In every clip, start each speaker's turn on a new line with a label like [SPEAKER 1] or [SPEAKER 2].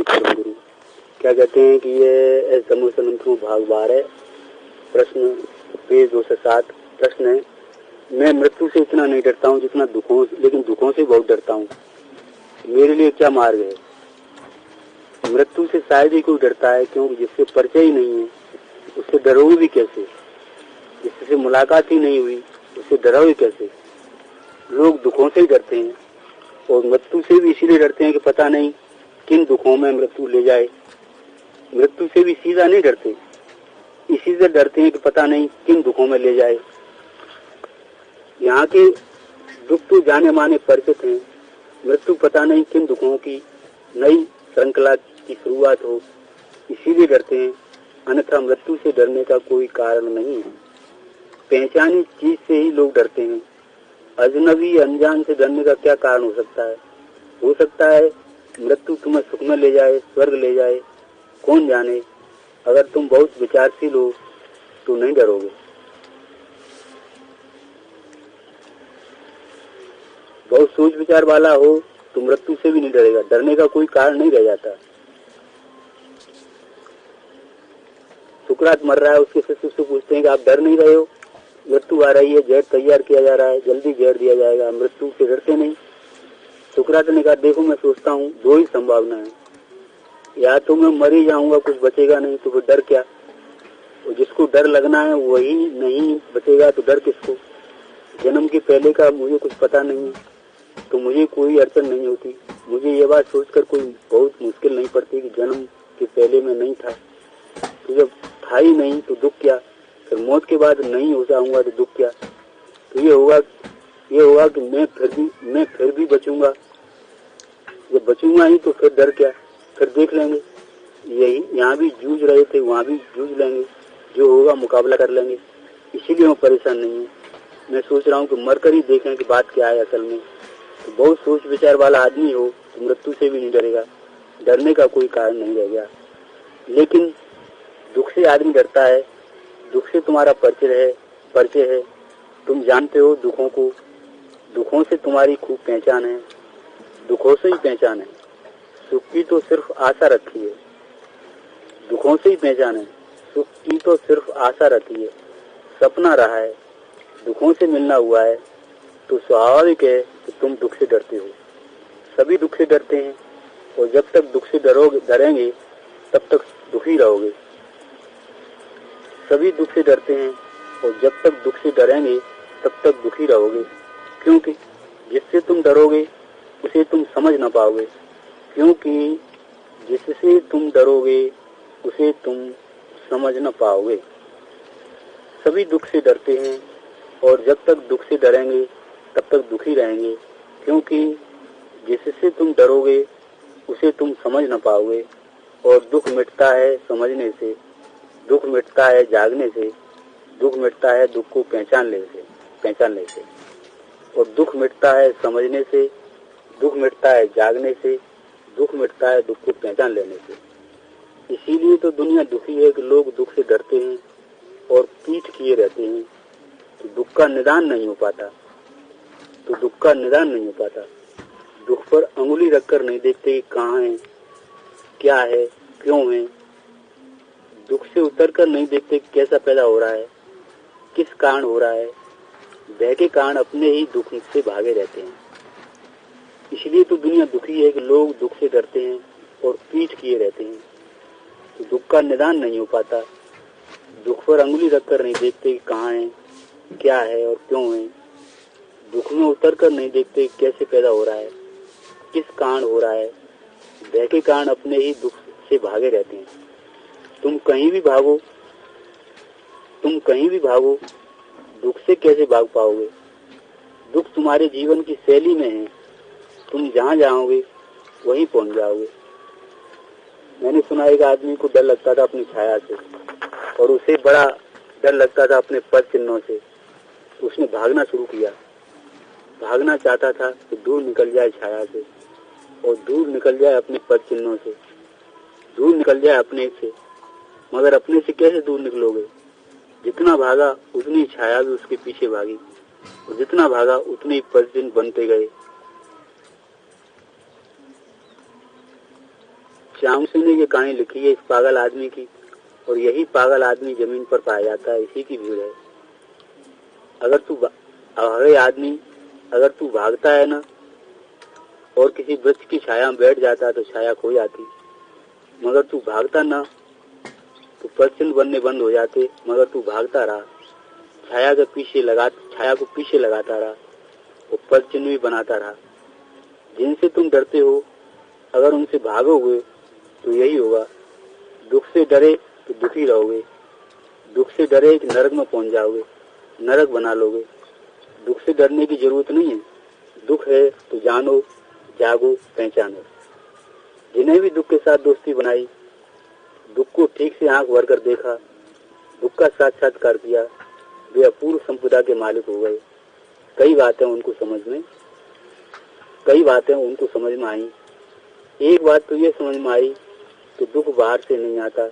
[SPEAKER 1] परम गुरु। क्या कहते हैं कि ये समूह भाग 12 प्रश्न पेज 207 प्रश्न है। मैं मृत्यु से इतना नहीं डरता हूँ जितना दुखों से, लेकिन दुखों से बहुत डरता हूँ। मेरे लिए क्या मार्ग है? मृत्यु से शायद ही कोई डरता है, क्योंकि जिससे परिचय ही नहीं है उससे डरोगे भी कैसे? जिससे मुलाकात ही नहीं हुई उससे डरोगे कैसे? लोग दुखों से ही डरते हैं और मृत्यु से भी इसीलिए डरते हैं कि पता नहीं किन दुखों में मृत्यु ले जाए। मृत्यु से भी सीधा नहीं डरते, इसी से डरते हैं कि पता नहीं किन दुखों में ले जाए। यहाँ के दुख तो जाने माने परिचित हैं, मृत्यु पता नहीं किन दुखों की नई श्रृंखला की शुरुआत हो, इसीलिए डरते हैं। अन्यथा मृत्यु से डरने का कोई कारण नहीं है। पहचानी चीज से ही लोग डरते हैं। अजनबी अनजान से डरने का क्या कारण हो सकता है? हो सकता है मृत्यु तुम्हें सुख में ले जाए, स्वर्ग ले जाए, कौन जाने। अगर तुम बहुत विचारशील हो तो नहीं डरोगे। बहुत सोच विचार वाला हो तो मृत्यु से भी नहीं डरेगा। डरने का कोई कारण नहीं रह जाता। सुकरात मर रहा है, उसके शिष्य से पूछते हैं कि आप डर नहीं रहे हो? मृत्यु आ रही है, जहर तैयार किया जा रहा है, जल्दी जहर दिया जाएगा, मृत्यु से डरते नहीं? सुकरात ने कहा, देखो मैं सोचता हूँ दो ही संभावना है, या तो मैं मर ही जाऊंगा, कुछ बचेगा नहीं, तो फिर डर क्या? और जिसको डर लगना है वही नहीं बचेगा तो डर किसको? जन्म के पहले का मुझे कुछ पता नहीं तो मुझे कोई अड़चन नहीं होती। मुझे ये बात सोचकर कोई बहुत मुश्किल नहीं पड़ती कि जन्म के पहले मैं नहीं था, तो जब था ही नहीं तो दुख क्या? फिर मौत के बाद नहीं हो जाऊंगा तो दुख क्या? तो ये होगा कि मैं फिर भी बचूंगा। जब बचूंगा ही तो फिर डर क्या? फिर देख लेंगे। यही यहाँ भी जूझ रहे थे, वहाँ भी जूझ लेंगे, जो होगा मुकाबला कर लेंगे। इसीलिए मैं परेशान नहीं हूँ। मैं सोच रहा हूँ कि मरकर ही देखें कि बात क्या है असल में। तो बहुत सोच विचार वाला आदमी हो तो मृत्यु से भी नहीं डरेगा। डरने का कोई कारण नहीं रह गया। लेकिन दुख से आदमी डरता है। दुख से तुम्हारा परिचय है। तुम जानते हो दुखों को। दुखों से तुम्हारी खूब पहचान है। दुखों से ही पहचान है। सुख की तो सिर्फ आशा रखी है। दुखों से ही पहचान है। सुख की तो सिर्फ आशा रखी है। सपना रहा है, दुखों से मिलना हुआ है, तो स्वाभाविक है कि तुम दुख से डरते हो। सभी दुख से डरते हैं और जब तक दुख से डरेंगे तब तक दुखी रहोगे। सभी दुख से डरते हैं और जब तक दुख से डरेंगे तब तक दुखी रहोगे, क्योंकि जिससे तुम डरोगे उसे तुम समझ न पाओगे। क्योंकि जिससे तुम डरोगे उसे तुम समझ न पाओगे। सभी दुख से डरते हैं और जब तक दुख से डरेंगे तब तक दुखी रहेंगे, क्योंकि जिससे तुम डरोगे उसे तुम समझ न पाओगे। और दुख मिटता है समझने से, दुख मिटता है जागने से, दुख मिटता है दुख को पहचानने से। और दुख मिटता है समझने से, दुख मिटता है जागने से, दुख मिटता है दुख को पहचान लेने से। इसीलिए तो दुनिया दुखी है कि लोग दुख से डरते हैं और पीठ किए रहते हैं, तो दुख का निदान नहीं हो पाता। दुख पर अंगुली रखकर नहीं देखते कि कहाँ है, क्या है, क्यों है। दुख से उतरकर नहीं देखते कैसा पैदा हो रहा है, किस कारण हो रहा है। भय के कारण अपने ही दुख से भागे रहते हैं। इसलिए तो दुनिया दुखी है कि लोग दुख से डरते हैं और पीठ किए रहते हैं, तो दुख का निदान नहीं हो पाता। दुख पर अंगुली रखकर नहीं देखते कि कहाँ है, क्या है और क्यों है। दुख में उतरकर नहीं देखते कैसे पैदा हो रहा है, किस कारण हो रहा है। भय के कारण अपने ही दुख से भागे रहते हैं। तुम कहीं भी भागो, दुख से कैसे भाग पाओगे? दुख तुम्हारे जीवन की शैली में है। तुम जहाँ जाओगे वहीं पहुँच जाओगे। मैंने सुना एक आदमी को डर लगता था अपनी छाया से, और उसे बड़ा डर लगता था अपने पद चिन्हों से। उसने भागना शुरू किया। भागना चाहता था कि दूर निकल जाए छाया से, और दूर निकल जाए अपने पद चिन्हों से, दूर निकल जाए अपने से। मगर अपने से कैसे दूर निकलोगे? जितना भागा उतनी छाया भी उसके पीछे भागी, और जितना भागा उतने ही पद चिन्ह बनते गए। श्याम सिंह ने ये कहानी लिखी है इस पागल आदमी की, और यही पागल आदमी जमीन पर पाया जाता है, इसी की भीड़ है। अगर तू भागता है ना और किसी वृक्ष की छाया में बैठ जाता है तो छाया खो जाती, मगर तू भागता ना तो प्रचंड बनने बंद हो जाते। मगर तू भागता रहा, छाया को पीछे लगाता रहा, वो प्रचंड भी बनाता रहा। जिनसे तुम डरते हो अगर उनसे भागोगे तो यही होगा। दुख से डरे तो दुखी रहोगे, दुख से डरे कि नरक में पहुंच जाओगे, नरक बना लोगे। दुख से डरने की जरूरत नहीं है, दुख है तो जानो, जागो, पहचानो। जिन्हें भी दुख के साथ दोस्ती बनाई, दुख को ठीक से आंख भर कर देखा, दुख का साक्षात्कार किया, वे अपूर्व संपदा के मालिक हो गए। कई बातें उनको समझ में आई। एक बात तो ये समझ में आई कि दुख बाहर से नहीं आता,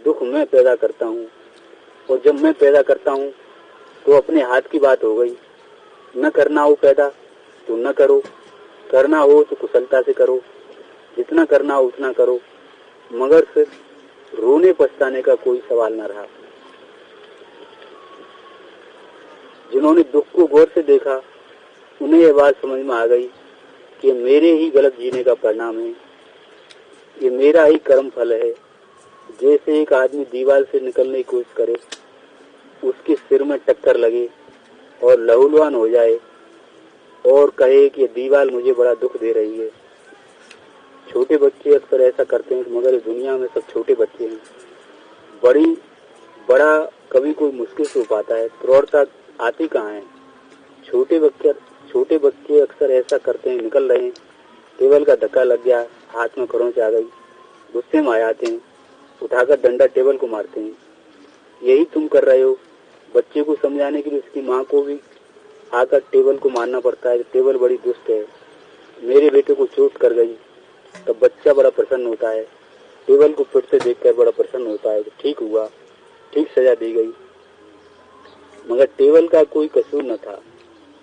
[SPEAKER 1] दुख मैं पैदा करता हूँ, और जब मैं पैदा करता हूँ तो अपने हाथ की बात हो गई। न करना हो पैदा तो न करो, करना हो तो कुशलता से करो, जितना करना हो उतना करो, मगर फिर रोने पछताने का कोई सवाल न रहा। जिन्होंने दुख को गौर से देखा उन्हें यह बात समझ में आ गई कि मेरे ही गलत जीने का परिणाम है, ये मेरा ही कर्म फल है। जैसे एक आदमी दीवार से निकलने की कोशिश करे, उसके सिर में टक्कर लगे और लहूलुहान हो जाए और कहे कि दीवार मुझे बड़ा दुख दे रही है। छोटे बच्चे अक्सर ऐसा करते हैं, मगर दुनिया में सब छोटे बच्चे हैं। बड़ा कभी कोई मुश्किल से हो पाता है, प्रौढ़ता आती कहाँ है। छोटे बच्चे अक्सर ऐसा करते हैं, निकल रहे हैं, टेबल का धक्का लग गया, हाथ में खरोंच आ गई, गुस्से में आ जाते हैं, उठाकर डंडा टेबल को मारते हैं। यही तुम कर रहे हो। बच्चे को समझाने के लिए उसकी माँ को भी आकर टेबल को मारना पड़ता है, टेबल बड़ी दुष्ट है, मेरे बेटे को चोट कर गई। तब बच्चा बड़ा प्रसन्न होता है, टेबल को फिर से देखकर बड़ा प्रसन्न होता है, ठीक हुआ, ठीक सजा दी गई, मगर टेबल का कोई कसूर न था।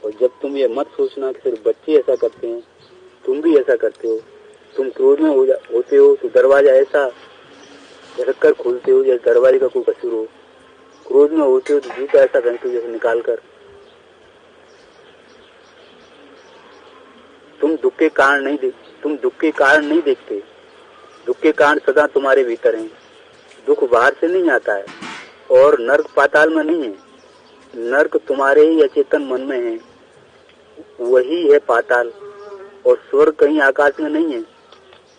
[SPEAKER 1] और जब तुम ये मत सोचना कि सिर्फ बच्चे ऐसा करते हैं, तुम भी ऐसा करते हो। तुम क्रोध में होते हो तो दरवाजा ऐसा रखकर खोलते हो जैसे दरवाजे का कोई कसूर हो। क्रोध में होते हो तो जूता ऐसा पहनते हो जैसे निकाल कर। तुम दुख के कारण नहीं देखते, दुख के कारण सदा तुम्हारे भीतर हैं। दुख बाहर से नहीं आता है और नर्क पाताल में नहीं है, नर्क तुम्हारे ही अचेतन मन में है, वही है पाताल। और स्वर्ग कहीं आकाश में नहीं है।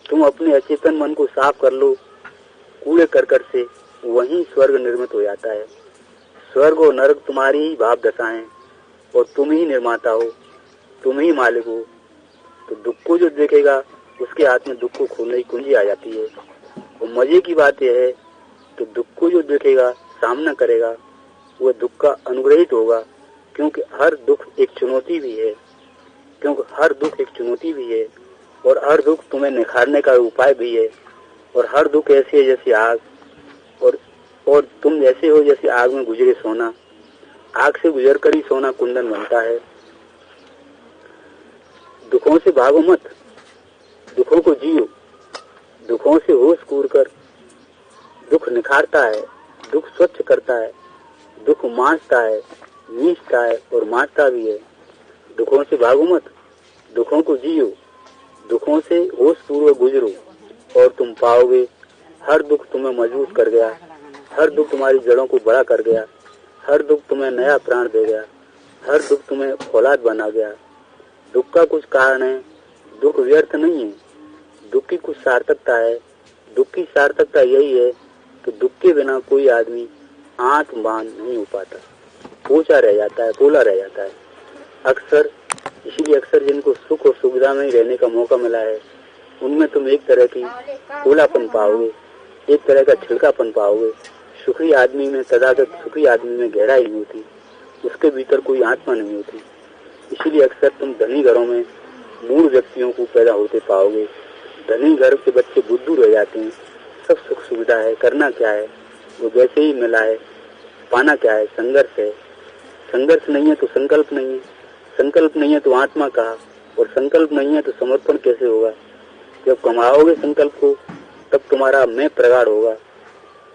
[SPEAKER 1] तुम अपने अचेतन मन को साफ कर लो कूड़े करकट से, वहीं स्वर्ग निर्मित हो जाता है। स्वर्ग और नरक तुम्हारी ही भाव दशाएं और तुम ही निर्माता हो, तुम ही मालिक हो। तो दुख को जो देखेगा उसके हाथ में दुख को खोलने की कुंजी आ जाती है। और मजे की बात यह है कि दुख को जो देखेगा, सामना करेगा, वह दुख का अनुग्रहित होगा, क्योंकि हर दुख एक चुनौती भी है, और हर दुख तुम्हें निखारने का उपाय भी है। और हर दुख ऐसी है जैसे आग, और तुम ऐसे हो जैसे आग में गुजरे सोना। आग से गुजर कर ही सोना कुंदन बनता है। दुखों से भागो मत, दुखों को जियो, दुखों से होश कूर कर। दुख निखारता है, दुख स्वच्छ करता है, दुख मांसता है, मींचता है और मारता भी है। दुखों से भागो मत, दुखों को जियो, दुखों से होश पूर्वक गुजरो और तुम पाओगे हर दुख तुम्हें मजबूत कर गया, हर दुख तुम्हारी जड़ों को बड़ा कर गया, हर दुख तुम्हें नया प्राण दे गया, हर दुख तुम्हें औलाद बना गया। दुख का कुछ कारण है, दुख व्यर्थ नहीं है, दुख की कुछ सार्थकता है। दुख की सार्थकता यही है कि दुख के बिना कोई आदमी आत्मवान नहीं हो पाता, पोला रह जाता है। इसीलिए अक्सर जिनको सुख और सुविधा में ही रहने का मौका मिला है, उनमें तुम एक तरह की पोलापन पाओगे, एक तरह का छिलकापन पाओगे। सुखी आदमी में गहराई नहीं होती, उसके भीतर कोई आत्मा नहीं होती। इसीलिए अक्सर तुम धनी घरों में मूढ़ व्यक्तियों को पैदा होते पाओगे। धनी घर के बच्चे बुद्धू रह जाते हैं, सब सुख सुविधा है, करना क्या है, वो जैसे ही मिला है, पाना क्या है, संघर्ष है। संघर्ष नहीं है तो संकल्प नहीं है, संकल्प नहीं है तो आत्मा कहा, और संकल्प नहीं है तो समर्पण कैसे होगा। जब कमाओगे संकल्प को तब तुम्हारा मैं प्रगाढ़ होगा।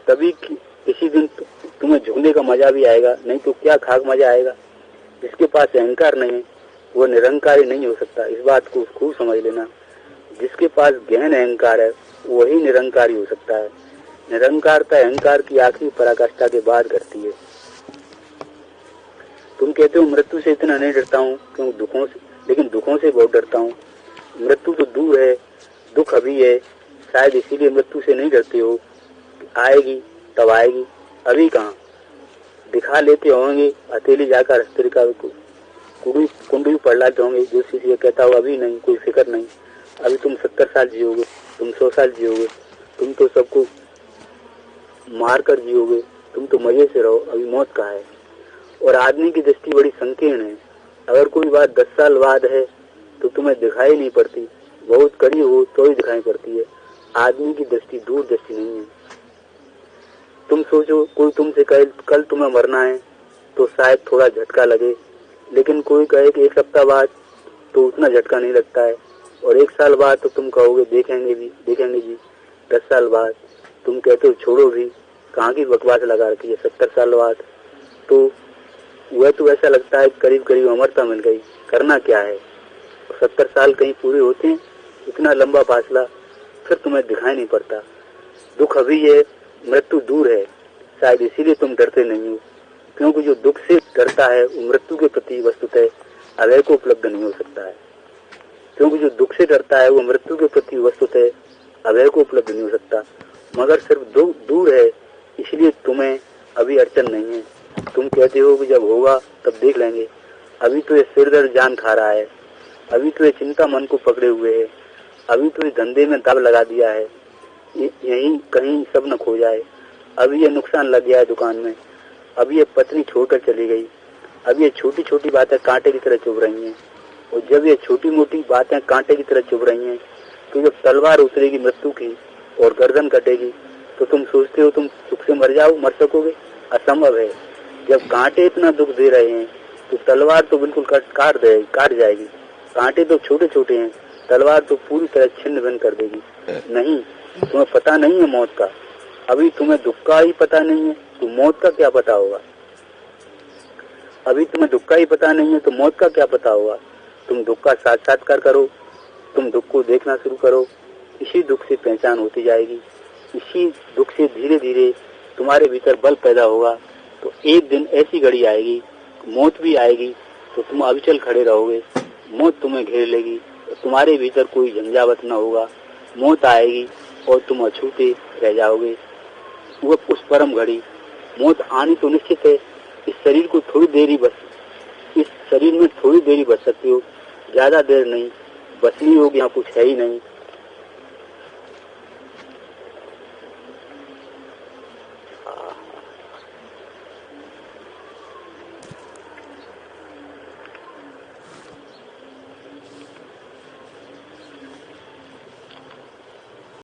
[SPEAKER 1] तभी किसी दिन तुम्हें झुकने का मजा भी आएगा, नहीं तो क्या खाक मजा आएगा। जिसके पास अहंकार नहीं है वो निरंकारी नहीं हो सकता, इस बात को खूब समझ लेना। जिसके पास गहन अहंकार है वही निरंकारी हो सकता है। निरंकारता अहंकार की आखिरी पराकाष्ठा के बाद घटती है। तुम कहते हो मृत्यु से इतना नहीं डरता हूँ क्यों दुखों से, लेकिन दुखों से बहुत डरता हूँ। मृत्यु तो दूर है, दुख अभी है, शायद इसीलिए मृत्यु से नहीं डरते हो। आएगी तब आएगी, अभी कहाँ। दिखा लेते होंगे अकेले जाकर हस्तरिका कुंडली पढ़ लाते होंगे, जो किसी कहता हो अभी नहीं, कोई फिक्र नहीं, अभी तुम 70 साल जियोगे, तुम 100 साल जियोगे, तुम तो सबको मार कर जियोगे, तुम तो मजे से रहो, अभी मौत कहाँ है। और आदमी की दृष्टि बड़ी संकीर्ण है। अगर कोई बात 10 साल बाद है तो तुम्हें दिखाई नहीं पड़ती, बहुत करीब हो तो ही दिखाई पड़ती है। आदमी की दृष्टि दूर दृष्टि नहीं है। तुम सोचो कोई तुमसे कहे कल तुम्हें मरना है तो शायद थोड़ा झटका लगे, लेकिन कोई कहे कि 1 सप्ताह बाद तो उतना झटका नहीं लगता है, और 1 साल बाद तो तुम कहोगे देखेंगे जी। 10 साल बाद तुम कहते हो छोड़ो भी, कहाँ की बकवास लगा रखी है। 70 साल बाद तो वह तो ऐसा लगता है करीब करीब अमरता मिल गई, करना क्या है। 70 साल कहीं पूरे होते हैं, इतना लंबा फासला, फिर तुम्हें दिखाई नहीं पड़ता। दुख अभी है, मृत्यु दूर है, शायद इसीलिए तुम डरते नहीं हो, क्योंकि जो दुख से डरता है वो मृत्यु के प्रति वस्तुतः अभय को उपलब्ध नहीं हो सकता है। क्योंकि जो दुख से डरता है वो मृत्यु के प्रति वस्तुतः अभय को उपलब्ध नहीं हो सकता। मगर सिर्फ दूर है, इसलिए तुम्हें अभी अड़चन नहीं है। तुम कहते हो कि जब होगा तब देख लेंगे। अभी तो ये सिर दर्द जान खा रहा है, अभी तो ये चिंता मन को पकड़े हुए है, अभी तो ये धंधे में दाव लगा दिया है, यहीं कहीं सब न खो जाए। अभी ये नुकसान लग गया है दुकान में, अभी ये पत्नी छोड़कर चली गई, अभी ये छोटी छोटी बातें कांटे की तरह चुभ रही हैं। और जब ये छोटी मोटी बातें कांटे की तरह चुभ रही हैं तो जब तलवार उतरेगी मृत्यु की और गर्दन कटेगी तो तुम सोचते हो तुम सुख से मर सकोगे? असंभव है। जब कांटे इतना दुख दे रहे हैं तो तलवार तो बिल्कुल काट जाएगी। कांटे तो छोटे छोटे हैं, तलवार तो पूरी तरह छिन्न भिन्न कर देगी। नहीं, तुम्हें पता नहीं है मौत का। अभी तुम्हें दुख का ही पता नहीं है तो मौत का क्या पता होगा। अभी तुम्हें दुख का ही पता नहीं है तो मौत का क्या पता होगा। तुम दुख का साक्षात्कार करो, तुम दुख को देखना शुरू करो, इसी दुख से पहचान होती जाएगी। इसी दुख से धीरे धीरे तुम्हारे भीतर बल पैदा होगा। तो एक दिन ऐसी घड़ी आएगी, मौत भी आएगी, तो तुम अविचल खड़े रहोगे। मौत तुम्हें घेर लेगी, तो तुम्हारे भीतर कोई झंझावत न होगा। मौत आएगी और तुम अछूते रह जाओगे। वह उस परम घड़ी, मौत आनी तो निश्चित है। इस शरीर में थोड़ी देर ही बच सकती हो, ज्यादा देर नहीं। बचनी होगी, यहाँ कुछ है ही नहीं।